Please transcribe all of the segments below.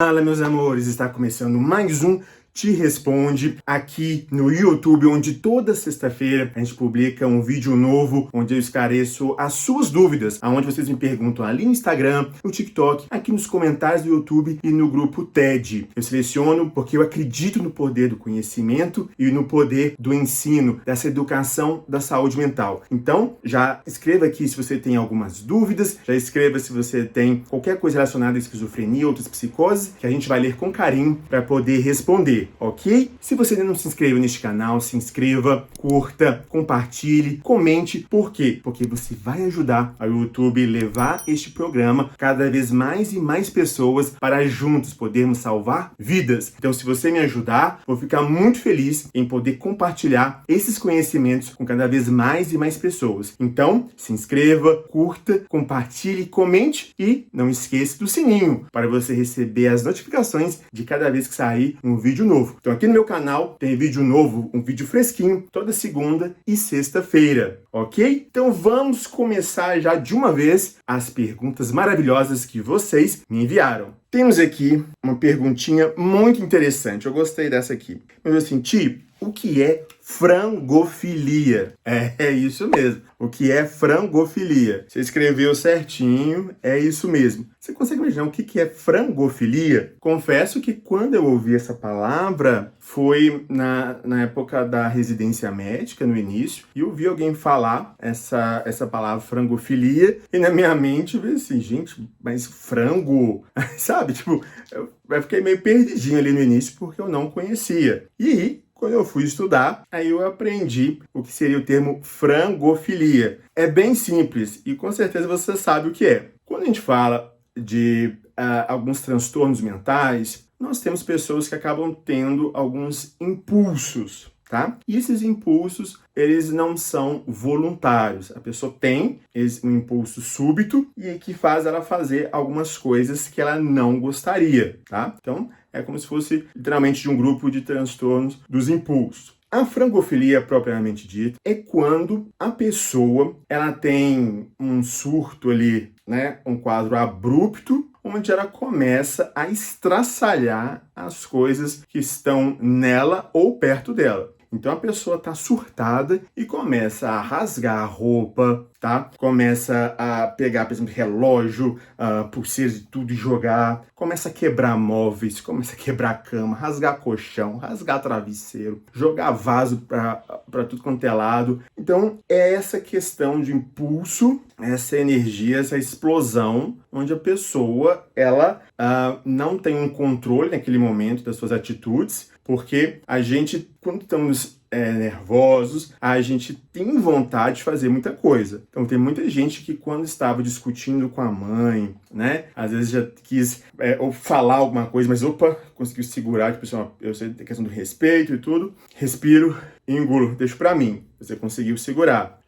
Fala, meus amores, está começando mais um Te Responde aqui no YouTube, onde toda sexta-feira a gente publica um vídeo novo, onde eu esclareço as suas dúvidas, aonde vocês me perguntam ali no Instagram, no TikTok, aqui nos comentários do YouTube e no grupo TED. Eu seleciono porque eu acredito no poder do conhecimento e no poder do ensino, dessa educação da saúde mental. Então, já escreva aqui se você tem algumas dúvidas, já escreva se você tem qualquer coisa relacionada à esquizofrenia, outras psicoses, que a gente vai ler com carinho para poder responder. Ok? Se você ainda não se inscreveu neste canal, se inscreva, curta, compartilhe, comente. Por quê? Porque você vai ajudar ao YouTube levar este programa cada vez mais e mais pessoas para juntos podermos salvar vidas. Então, se você me ajudar, vou ficar muito feliz em poder compartilhar esses conhecimentos com cada vez mais e mais pessoas. Então, se inscreva, curta, compartilhe, comente e não esqueça do sininho para você receber as notificações de cada vez que sair um vídeo novo. Então aqui no meu canal tem vídeo novo, um vídeo fresquinho, toda segunda e sexta-feira, ok? Então vamos começar já de uma vez as perguntas maravilhosas que vocês me enviaram. Temos aqui uma perguntinha muito interessante, eu gostei dessa aqui. Eu senti o que é frangofilia? É isso mesmo. O que é frangofilia? Você escreveu certinho, é isso mesmo. Você consegue imaginar o que é frangofilia? Confesso que quando eu ouvi essa palavra, foi na época da residência médica, no início, e eu ouvi alguém falar essa palavra frangofilia, e na minha mente eu falei assim, gente, mas frango? Sabe? Tipo, eu fiquei meio perdidinho ali no início, porque eu não conhecia. E quando eu fui estudar, aí eu aprendi o que seria o termo frangofilia. É bem simples e com certeza você sabe o que é. Quando a gente fala de alguns transtornos mentais, nós temos pessoas que acabam tendo alguns impulsos, tá? E esses impulsos, eles não são voluntários. A pessoa tem um impulso súbito e que faz ela fazer algumas coisas que ela não gostaria, tá? Então, é como se fosse literalmente de um grupo de transtornos dos impulsos. A frangofilia, propriamente dita, é quando a pessoa ela tem um surto ali, né, um quadro abrupto, onde ela começa a estraçalhar as coisas que estão nela ou perto dela. Então a pessoa está surtada e começa a rasgar a roupa, tá? Começa a pegar, por exemplo, relógio, pulseiras e tudo e jogar. Começa a quebrar móveis, começa a quebrar cama, rasgar colchão, rasgar travesseiro, jogar vaso para tudo quanto é lado. Então é essa questão de impulso, essa energia, essa explosão, onde a pessoa ela não tem um controle naquele momento das suas atitudes, porque a gente, quando estamos nervosos, a gente tem vontade de fazer muita coisa. Então tem muita gente que quando estava discutindo com a mãe, né, às vezes já quis ou falar alguma coisa, mas conseguiu segurar, tipo assim, eu sei a questão do respeito e tudo, respiro e engulo, deixo pra mim. Você conseguiu segurar.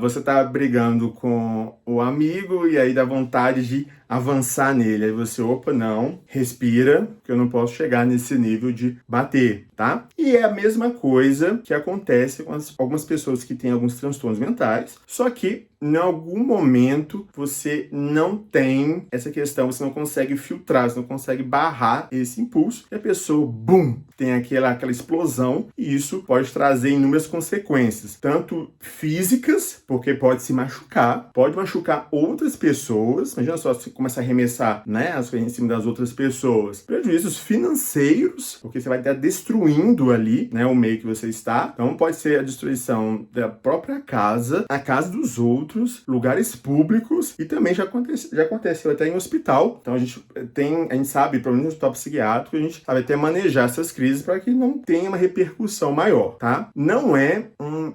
Você tá brigando com o amigo e aí dá vontade de avançar nele. Aí você, não, respira, que eu não posso chegar nesse nível de bater, tá? E é a mesma coisa que acontece com algumas pessoas que têm alguns transtornos mentais, só que em algum momento você não tem essa questão, você não consegue filtrar, você não consegue barrar esse impulso, e a pessoa, bum, tem aquela explosão, e isso pode trazer inúmeras consequências, tanto físicas, porque pode se machucar, pode machucar outras pessoas, imagina só, se começa a arremessar, né, as coisas em cima das outras pessoas, prejuízos financeiros, porque você vai estar destruindo ali, né, o meio que você está, então pode ser a destruição da própria casa, a casa dos outros, lugares públicos, e também já aconteceu até em hospital. Então a gente sabe, pelo menos no hospital psiquiátrico, a gente sabe até manejar essas crises para que não tenha uma repercussão maior, tá? Não é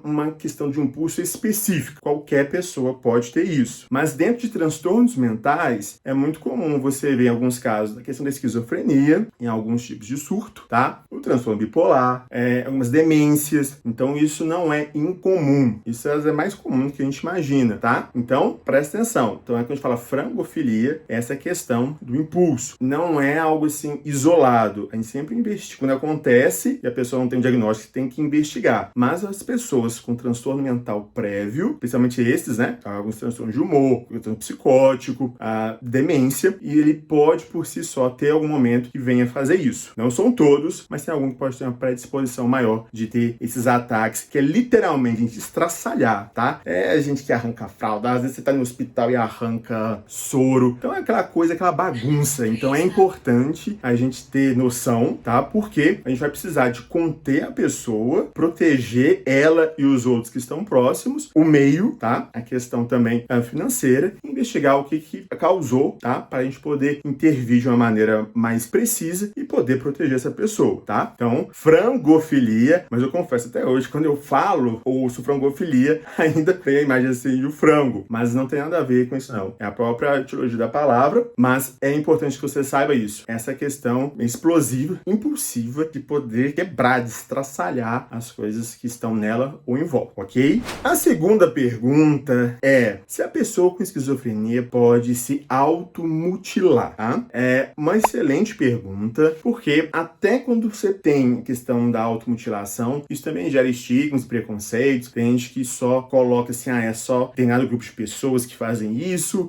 uma questão de um impulso específico, qualquer pessoa pode ter isso. Mas dentro de transtornos mentais, é muito comum você ver em alguns casos a questão da esquizofrenia, em alguns tipos de surto, tá? O transtorno bipolar, algumas demências. Então isso não é incomum. Isso é mais comum do que a gente imagina. feminina, tá? Então, presta atenção. Então, quando a gente fala frangofilia, essa questão do impulso. Não é algo assim isolado. A gente sempre investiga. Quando acontece e a pessoa não tem um diagnóstico, tem que investigar. Mas as pessoas com transtorno mental prévio, principalmente esses, né? Alguns transtornos de humor, transtorno psicótico, a demência, e ele pode por si só ter algum momento que venha fazer isso. Não são todos, mas tem algum que pode ter uma predisposição maior de ter esses ataques, que é literalmente a gente estraçalhar, tá? É a gente que arranca a fralda, às vezes você tá no hospital e arranca soro. Então é aquela coisa, aquela bagunça. Então é importante a gente ter noção, tá? Porque a gente vai precisar de conter a pessoa, proteger ela e os outros que estão próximos, o meio, tá? A questão também financeira, investigar o que causou, tá? Para a gente poder intervir de uma maneira mais precisa e poder proteger essa pessoa, tá? Então, frangofilia, mas eu confesso até hoje, quando eu falo ou ouço frangofilia, ainda tem a imagem assim do frango, mas não tem nada a ver com isso não. É a própria etiologia da palavra, mas é importante que você saiba isso. Essa questão explosiva, impulsiva, de poder quebrar, destraçalhar as coisas que estão nela ou em volta, ok? A segunda pergunta é se a pessoa com esquizofrenia pode se automutilar, tá? É uma excelente pergunta, porque até quando você tem a questão da automutilação, isso também gera estigmas, preconceitos. Tem gente que só coloca assim, é só tem nada grupo de pessoas que fazem isso,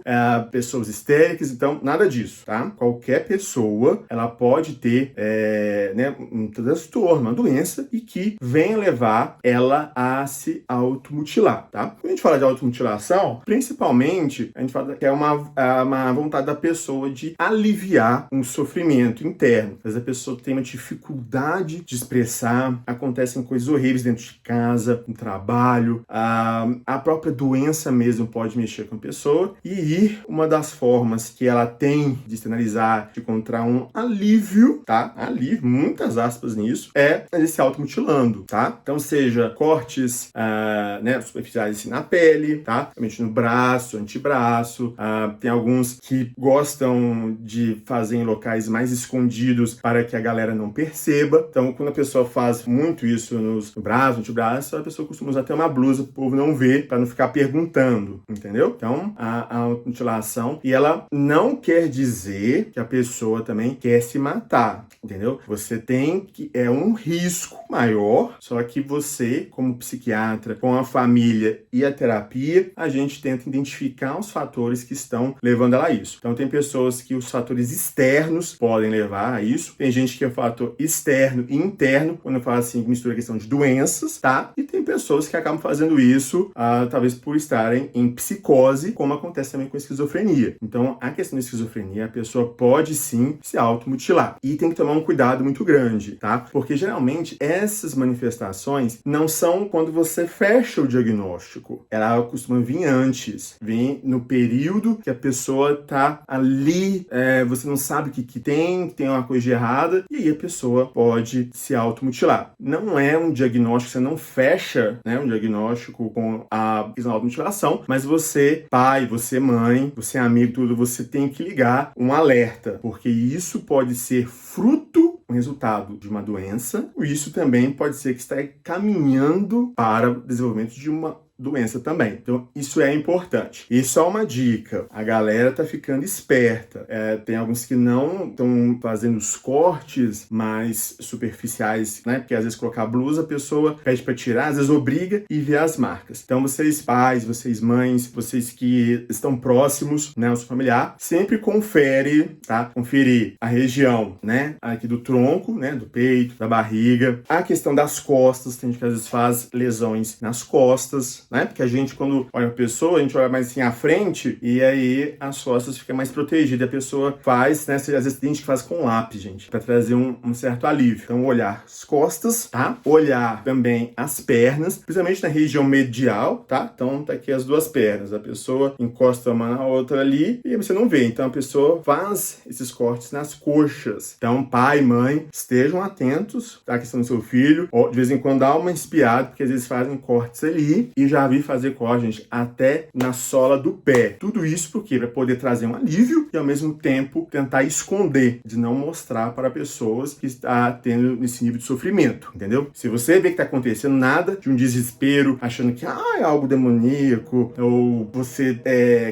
pessoas histéricas, então nada disso, tá? Qualquer pessoa, ela pode ter um transtorno, uma doença, e que venha levar ela a se automutilar, tá? Quando a gente fala de automutilação, principalmente, a gente fala que é uma vontade da pessoa de aliviar um sofrimento interno. Às vezes a pessoa tem uma dificuldade de expressar, acontecem coisas horríveis dentro de casa, no trabalho, a própria doença mesmo pode mexer com a pessoa, e uma das formas que ela tem de externalizar, de encontrar um alívio, tá? Alívio, muitas aspas nisso, é ele se automutilando, tá? Então, seja cortes, superficiais assim, na pele, tá? Realmente no braço, antebraço, tem alguns que gostam de fazer em locais mais escondidos para que a galera não perceba. Então, quando a pessoa faz muito isso no braço, no antebraço, a pessoa costuma usar até uma blusa para o povo não ver, para não ficar perguntando, entendeu? Então, a automutilação, e ela não quer dizer que a pessoa também quer se matar, entendeu? Você tem que, é um risco maior, só que você, como psiquiatra, com a família e a terapia, a gente tenta identificar os fatores que estão levando ela a isso. Então, tem pessoas que os fatores externos podem levar a isso, tem gente que é fator externo e interno, quando eu falo assim, mistura a questão de doenças, tá? E tem pessoas que acabam fazendo isso, talvez por estarem em psicose, como acontece também com a esquizofrenia. Então, a questão da esquizofrenia, a pessoa pode sim se automutilar. E tem que tomar um cuidado muito grande, tá? Porque geralmente essas manifestações não são quando você fecha o diagnóstico. Ela costuma vir antes, vem no período que a pessoa tá ali, você não sabe o que tem uma coisa errada, e aí a pessoa pode se automutilar. Não é um diagnóstico, você não fecha, né, um diagnóstico com a questão da automutilação, mas você, pai, você, mãe, você, amigo, tudo, você tem que ligar um alerta, porque isso pode ser fruto, um resultado de uma doença, e isso também pode ser que está caminhando para o desenvolvimento de uma doença também. Então, isso é importante. E só uma dica, a galera tá ficando esperta. Tem alguns que não estão fazendo os cortes mais superficiais, né? Porque às vezes colocar a blusa, a pessoa pede para tirar, às vezes obriga e vê as marcas. Então, vocês pais, vocês mães, vocês que estão próximos, né, ao seu familiar, sempre confere, tá? Conferir a região, né, aqui do tronco, né, do peito, da barriga, a questão das costas, tem gente que às vezes faz lesões nas costas, né? Porque a gente, quando olha a pessoa, a gente olha mais assim à frente e aí as costas ficam mais protegidas. A pessoa faz, né? Às vezes tem gente que faz com lápis, gente, para trazer um certo alívio. Então, olhar as costas, tá? Olhar também as pernas, principalmente na região medial, tá? Então, tá aqui as duas pernas. A pessoa encosta uma na outra ali e você não vê. Então, a pessoa faz esses cortes nas coxas. Então, pai, mãe, estejam atentos, tá? A questão do seu filho. Ou, de vez em quando, dá uma espiada, porque às vezes fazem cortes ali e já já vi fazer corte, gente, até na sola do pé. Tudo isso porque para poder trazer um alívio e ao mesmo tempo tentar esconder, de não mostrar para pessoas que está tendo esse nível de sofrimento, entendeu? Se você vê que está acontecendo nada de um desespero, achando que é algo demoníaco, ou você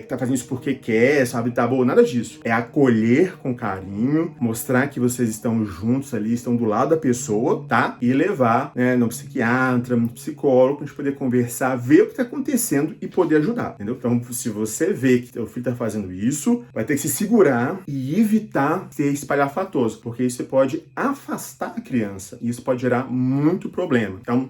tá fazendo isso porque quer, sabe, tá bom, nada disso. É acolher com carinho, mostrar que vocês estão juntos ali, estão do lado da pessoa, tá? E levar, né, no psiquiatra, no psicólogo, pra gente poder conversar, ver o que tá acontecendo e poder ajudar, entendeu? Então, se você vê que seu filho tá fazendo isso, vai ter que se segurar e evitar ser espalhafatoso, porque isso pode afastar a criança e isso pode gerar muito problema. Então,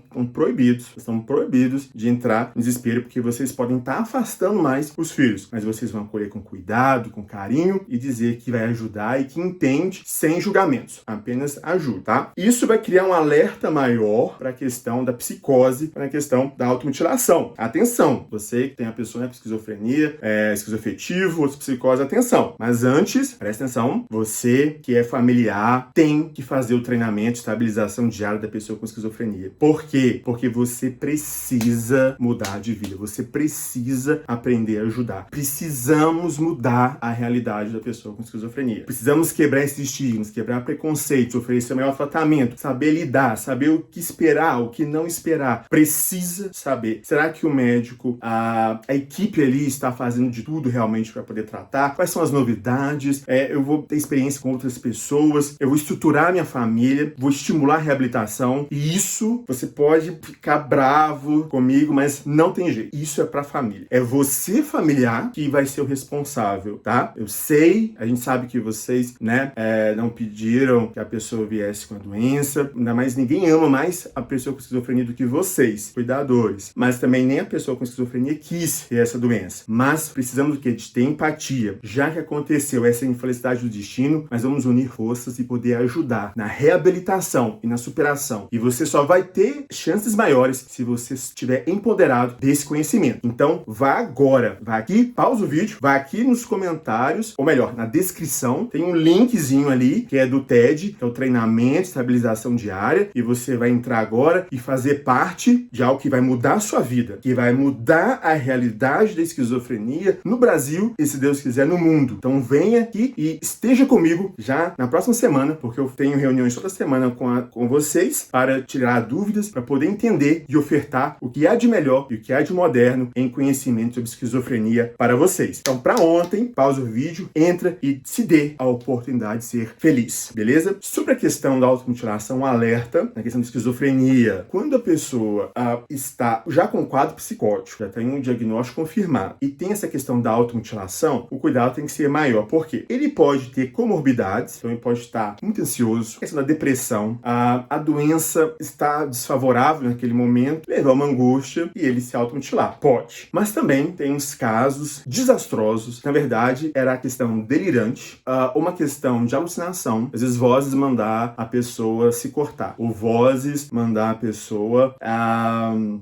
estão proibidos de entrar em desespero, porque vocês podem estar afastando mais os filhos, mas vocês vão acolher com cuidado, com carinho e dizer que vai ajudar e que entende sem julgamentos, apenas ajuda, tá? Isso vai criar um alerta maior para a questão da psicose, para a questão da automutilação. Atenção, você que tem a pessoa com esquizofrenia, esquizoafetivo, ou psicose, atenção. Mas antes, presta atenção, você que é familiar tem que fazer o treinamento de estabilização diária da pessoa com esquizofrenia. Por quê? Porque você precisa mudar de vida, você precisa aprender a ajudar. Precisamos mudar a realidade da pessoa com esquizofrenia. Precisamos quebrar esses estigmas, quebrar preconceitos, oferecer o melhor tratamento, saber lidar, saber o que esperar, o que não esperar. Precisa saber. Será que o médico, a equipe ali está fazendo de tudo realmente para poder tratar? Quais são as novidades? Eu vou ter experiência com outras pessoas, eu vou estruturar minha família, vou estimular a reabilitação. E isso, você pode ficar bravo comigo, mas não tem jeito. Isso é pra família. É você, familiar, que vai ser o responsável, tá? Eu sei, a gente sabe que vocês, né, não pediram que a pessoa viesse com a doença, ainda mais ninguém ama mais a pessoa com esquizofrenia do que vocês, cuidadores. Mas também nem a pessoa com esquizofrenia quis ter essa doença. Mas precisamos do quê? De ter empatia. Já que aconteceu essa infelicidade do destino, nós vamos unir forças e poder ajudar na reabilitação e na superação. E você só vai ter chances maiores se você estiver empoderado desse conhecimento. Então, vá agora, vá aqui, pausa o vídeo, vá aqui nos comentários, ou melhor, na descrição, tem um linkzinho ali, que é do TED, que é o treinamento de estabilização diária, e você vai entrar agora e fazer parte de algo que vai mudar a sua vida, que vai mudar a realidade da esquizofrenia no Brasil e, se Deus quiser, no mundo. Então, venha aqui e esteja comigo já na próxima semana, porque eu tenho reuniões toda semana com vocês para tirar dúvidas, para poder entender e ofertar o que há de melhor e o que há de moderno em conhecimento sobre esquizofrenia para vocês. Então, para ontem, pausa o vídeo, entra e se dê a oportunidade de ser feliz, beleza? Sobre a questão da automutilação, um alerta na questão da esquizofrenia. Quando a pessoa está já com um quadro psicótico, já tem um diagnóstico confirmado e tem essa questão da automutilação, o cuidado tem que ser maior. Por quê? Ele pode ter comorbidades, então ele pode estar muito ansioso, a questão da depressão, a doença está desfavorável naquele momento, levar uma angústia e ele se automutilar. Pode. Mas também tem uns casos desastrosos. Na verdade, era a questão delirante, ou uma questão de alucinação. Às vezes, vozes mandar a pessoa se cortar, ou vozes mandar a pessoa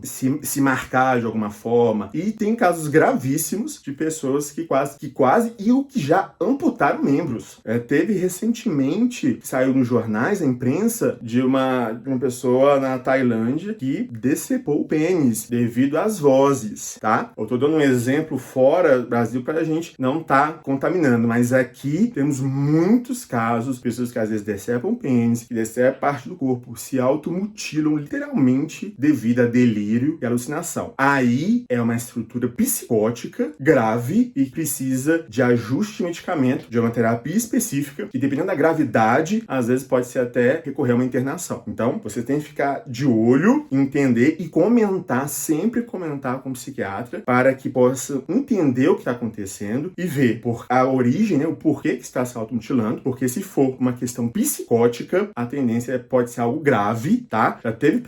se marcar de alguma forma. E tem casos gravíssimos de pessoas que quase e o que já amputaram membros. Teve recentemente, saiu nos jornais, na imprensa, de uma pessoa na Tailândia que decepou o pênis devido às vozes, tá? Eu tô dando um exemplo fora do Brasil pra gente não tá contaminando, mas aqui temos muitos casos, pessoas que às vezes decepam o pênis, que decepam parte do corpo, se automutilam literalmente devido a delírio e alucinação. Aí é uma estrutura psicótica grave e precisa de ajuste de medicamento, de uma terapia específica, que dependendo da gravidade, às vezes pode ser até recorrer a uma internação. Então, você tem que ficar de olho, entender e sempre comentar com o psiquiatra, para que possa entender o que está acontecendo e ver por a origem, né, o porquê que está se automutilando, porque se for uma questão psicótica, a tendência pode ser algo grave, tá? Já teve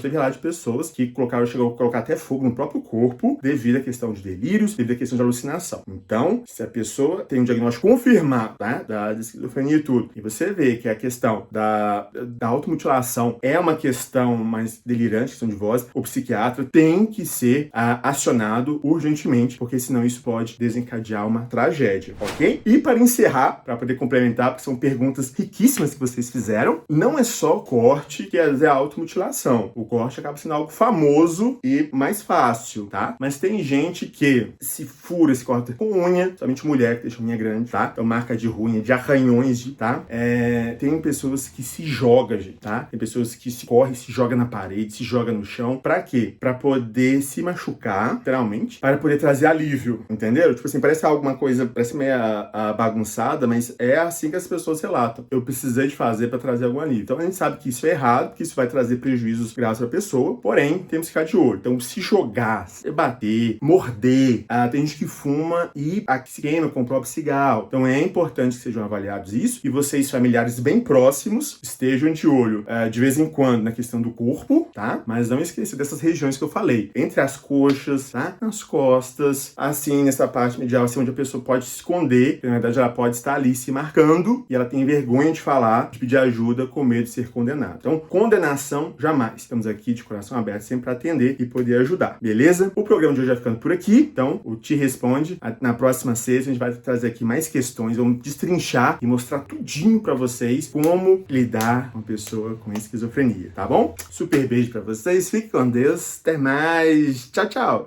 relatos de pessoas que chegou a colocar até fogo no próprio corpo devido à questão de delírios, devido à questão de alucinação. Então, se a pessoa tem um diagnóstico confirmado, tá, da esquizofrenia e tudo, e você vê que a questão da automutilação é uma questão mais delirante, questão de voz, o psiquiatra tem que ser acionado urgentemente, porque senão isso pode desencadear uma tragédia, ok? E para encerrar, para poder complementar, porque são perguntas riquíssimas que vocês fizeram, não é só corte que é a automutilação. O corte acaba sendo algo famoso e mais fácil, tá? Mas tem gente que se fura, se corta com unha, somente mulher que deixa unha grande, tá? Então marca de unha, de arranhões, tá? Tem pessoas que se jogam, gente, tá? Tem pessoas que se corre, se joga na parede, se joga no chão. Pra quê? Pra poder se machucar, literalmente, para poder trazer alívio, entendeu? Tipo assim, parece alguma coisa, parece meio bagunçada, mas é assim que as pessoas relatam. Eu precisei de fazer pra trazer algum alívio. Então a gente sabe que isso é errado, que isso vai trazer prejuízos graves pra pessoa, porém, temos que ficar de olho. Então, se jogar, se bater, morder, tem gente que fuma e se queima com o próprio cigarro. Então, é importante que sejam avaliados isso e vocês, familiares bem próximos, estejam de olho de vez em quando na questão do corpo, tá? Mas não esqueça dessas regiões que eu falei. Entre as coxas, tá? Nas costas, assim, nessa parte medial, assim, onde a pessoa pode se esconder. Na verdade, ela pode estar ali se marcando e ela tem vergonha de falar, de pedir ajuda com medo de ser condenada. Então, condenação, jamais. Estamos aqui de coração aberto sempre para atender e poder ajudar, beleza? O programa de hoje vai ficando por aqui, então o Te Responde. Na próxima sexta a gente vai trazer aqui mais questões, vamos destrinchar e mostrar tudinho para vocês como lidar com uma pessoa com esquizofrenia, tá bom? Super beijo para vocês, fiquem com Deus, até mais, tchau, tchau!